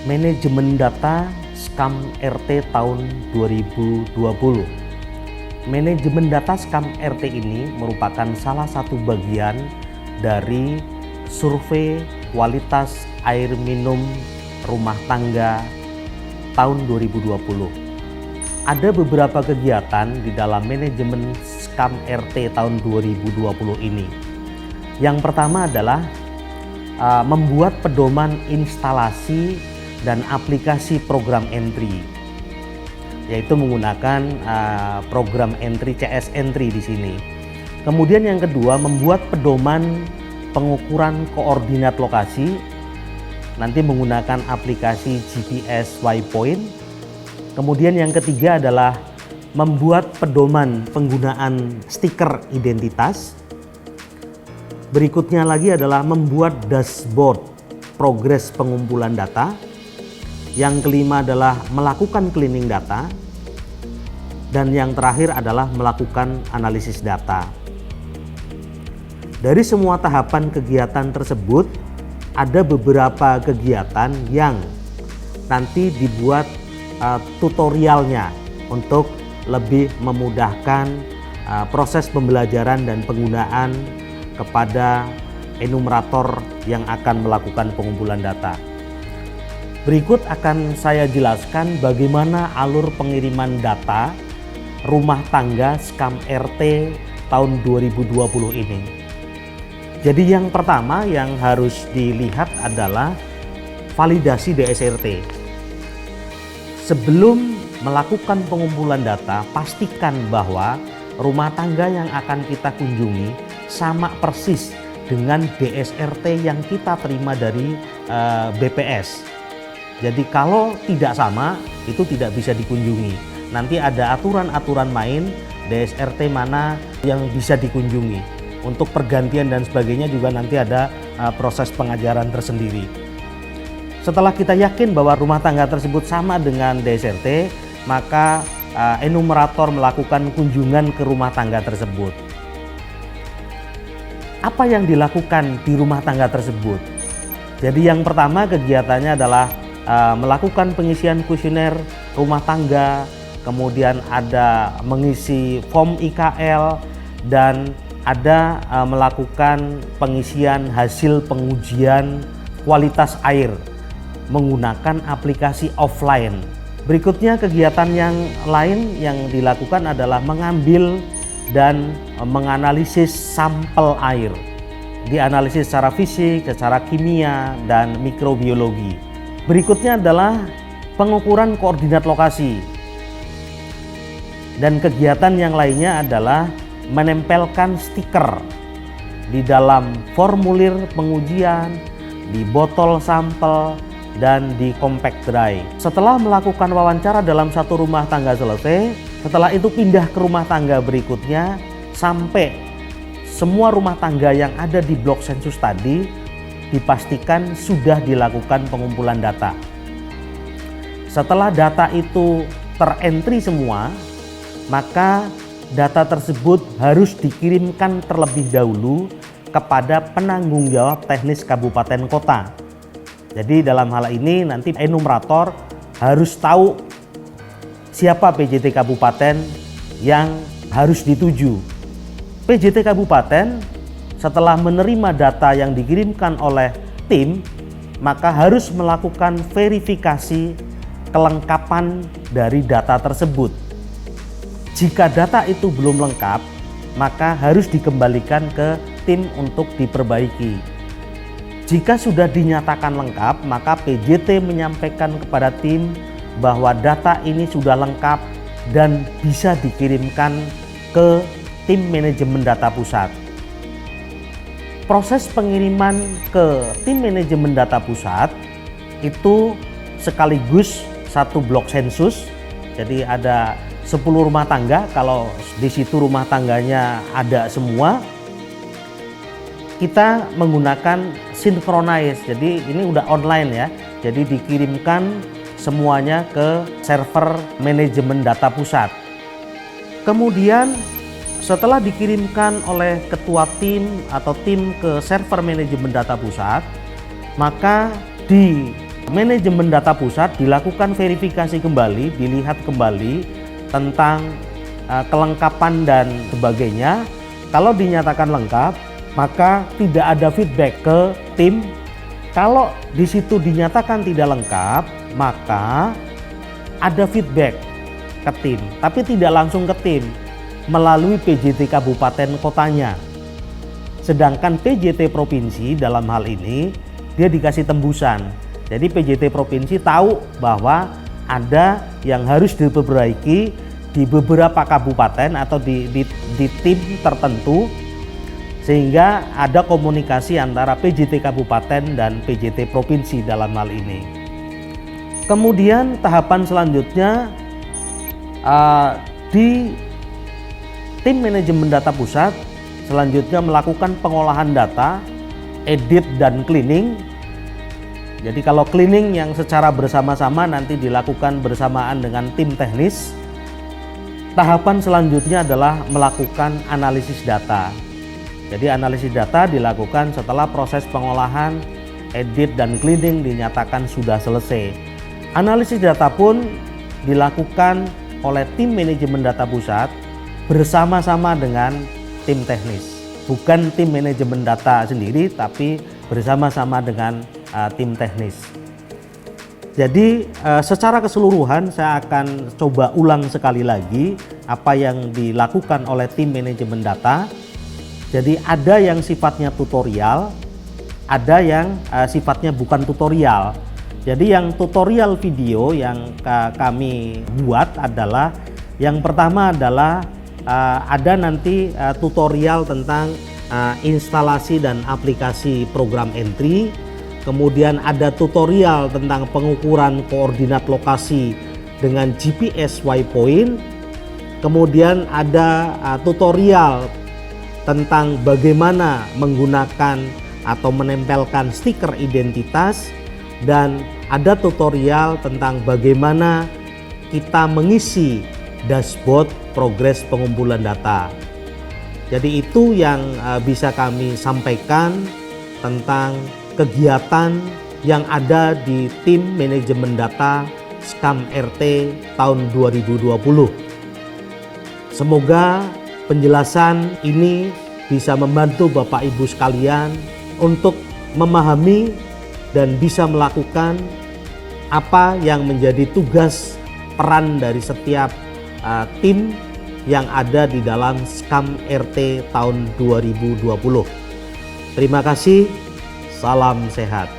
Manajemen Data Scam RT tahun 2020. Manajemen data Scam RT ini merupakan salah satu bagian dari survei kualitas air minum rumah tangga tahun 2020. Ada beberapa kegiatan di dalam manajemen Scam RT tahun 2020 ini. Yang pertama adalah membuat pedoman instalasi dan aplikasi program entry, yaitu menggunakan program entry CS Entry di sini. Kemudian yang kedua, membuat pedoman pengukuran koordinat lokasi, nanti menggunakan aplikasi GPS Waypoint. Kemudian yang ketiga adalah membuat pedoman penggunaan stiker identitas. Berikutnya lagi adalah membuat dashboard progres pengumpulan data. Yang kelima adalah melakukan cleaning data. Dan yang terakhir adalah melakukan analisis data. Dari semua tahapan kegiatan tersebut, ada beberapa kegiatan yang nanti dibuat tutorialnya untuk lebih memudahkan proses pembelajaran dan penggunaan kepada enumerator yang akan melakukan pengumpulan data. Berikut akan saya jelaskan bagaimana alur pengiriman data rumah tangga Scam RT tahun 2020 ini. Jadi yang pertama yang harus dilihat adalah validasi DSRT. Sebelum melakukan pengumpulan data, pastikan bahwa rumah tangga yang akan kita kunjungi sama persis dengan DSRT yang kita terima dari BPS. Jadi kalau tidak sama, itu tidak bisa dikunjungi. Nanti ada aturan-aturan main DSRT mana yang bisa dikunjungi. Untuk pergantian dan sebagainya juga nanti ada proses pengajaran tersendiri. Setelah kita yakin bahwa rumah tangga tersebut sama dengan DSRT, maka enumerator melakukan kunjungan ke rumah tangga tersebut. Apa yang dilakukan di rumah tangga tersebut? Jadi yang pertama kegiatannya adalah melakukan pengisian kuesioner rumah tangga, kemudian ada mengisi form IKL, dan ada melakukan pengisian hasil pengujian kualitas air menggunakan aplikasi offline. Berikutnya kegiatan yang lain yang dilakukan adalah mengambil dan menganalisis sampel air. Dianalisis secara fisik, secara kimia, dan mikrobiologi. Berikutnya adalah pengukuran koordinat lokasi. Dan kegiatan yang lainnya adalah menempelkan stiker di dalam formulir pengujian, di botol sampel, dan di compact dry. Setelah melakukan wawancara dalam satu rumah tangga selesai, setelah itu pindah ke rumah tangga berikutnya sampai semua rumah tangga yang ada di blok sensus tadi dipastikan sudah dilakukan pengumpulan data. Setelah data itu terentry semua, maka data tersebut harus dikirimkan terlebih dahulu kepada penanggung jawab teknis kabupaten kota. Jadi dalam hal ini nanti enumerator harus tahu siapa PJT kabupaten yang harus dituju. PJT kabupaten setelah menerima data yang dikirimkan oleh tim, maka harus melakukan verifikasi kelengkapan dari data tersebut. Jika data itu belum lengkap, maka harus dikembalikan ke tim untuk diperbaiki. Jika sudah dinyatakan lengkap, maka PJT menyampaikan kepada tim bahwa data ini sudah lengkap dan bisa dikirimkan ke tim manajemen data pusat. Proses pengiriman ke tim manajemen data pusat itu sekaligus satu blok sensus. Jadi ada 10 rumah tangga, kalau di situ rumah tangganya ada semua, kita menggunakan synchronize. Jadi ini udah online ya. Jadi dikirimkan semuanya ke server manajemen data pusat. Kemudian setelah dikirimkan oleh ketua tim atau tim ke server manajemen data pusat, maka di Manajemen data pusat dilakukan verifikasi kembali, dilihat kembali tentang kelengkapan dan sebagainya. Kalau dinyatakan lengkap, maka tidak ada feedback ke tim. Kalau di situ dinyatakan tidak lengkap, maka ada feedback ke tim, tapi tidak langsung ke tim, melalui PJT kabupaten kotanya. Sedangkan PJT provinsi dalam hal ini dia dikasih tembusan. Jadi PJT provinsi tahu bahwa ada yang harus diperbaiki di beberapa kabupaten atau di tim tertentu, sehingga ada komunikasi antara PJT kabupaten dan PJT provinsi dalam hal ini. Kemudian tahapan selanjutnya di tim manajemen data pusat selanjutnya melakukan pengolahan data, edit dan cleaning. Jadi kalau cleaning yang secara bersama-sama nanti dilakukan bersamaan dengan tim teknis. Tahapan selanjutnya adalah melakukan analisis data. Jadi analisis data dilakukan setelah proses pengolahan, edit dan cleaning dinyatakan sudah selesai. Analisis data pun dilakukan oleh tim manajemen data pusat bersama-sama dengan tim teknis. Bukan tim manajemen data sendiri, tapi bersama-sama dengan tim teknis. Jadi secara keseluruhan saya akan coba ulang sekali lagi apa yang dilakukan oleh tim manajemen data. Jadi ada yang sifatnya tutorial, ada yang sifatnya bukan tutorial. Jadi yang tutorial video yang kami buat adalah yang pertama adalah ada nanti tutorial tentang instalasi dan aplikasi program entry. Kemudian ada tutorial tentang pengukuran koordinat lokasi dengan GPS waypoint. Kemudian ada tutorial tentang bagaimana menggunakan atau menempelkan stiker identitas, dan ada tutorial tentang bagaimana kita mengisi dashboard progres pengumpulan data. Jadi itu yang bisa kami sampaikan tentang kegiatan yang ada di tim manajemen data SKAM RT tahun 2020. Semoga penjelasan ini bisa membantu Bapak Ibu sekalian untuk memahami dan bisa melakukan apa yang menjadi tugas peran dari setiap tim yang ada di dalam SKAM RT tahun 2020. Terima kasih. Salam sehat.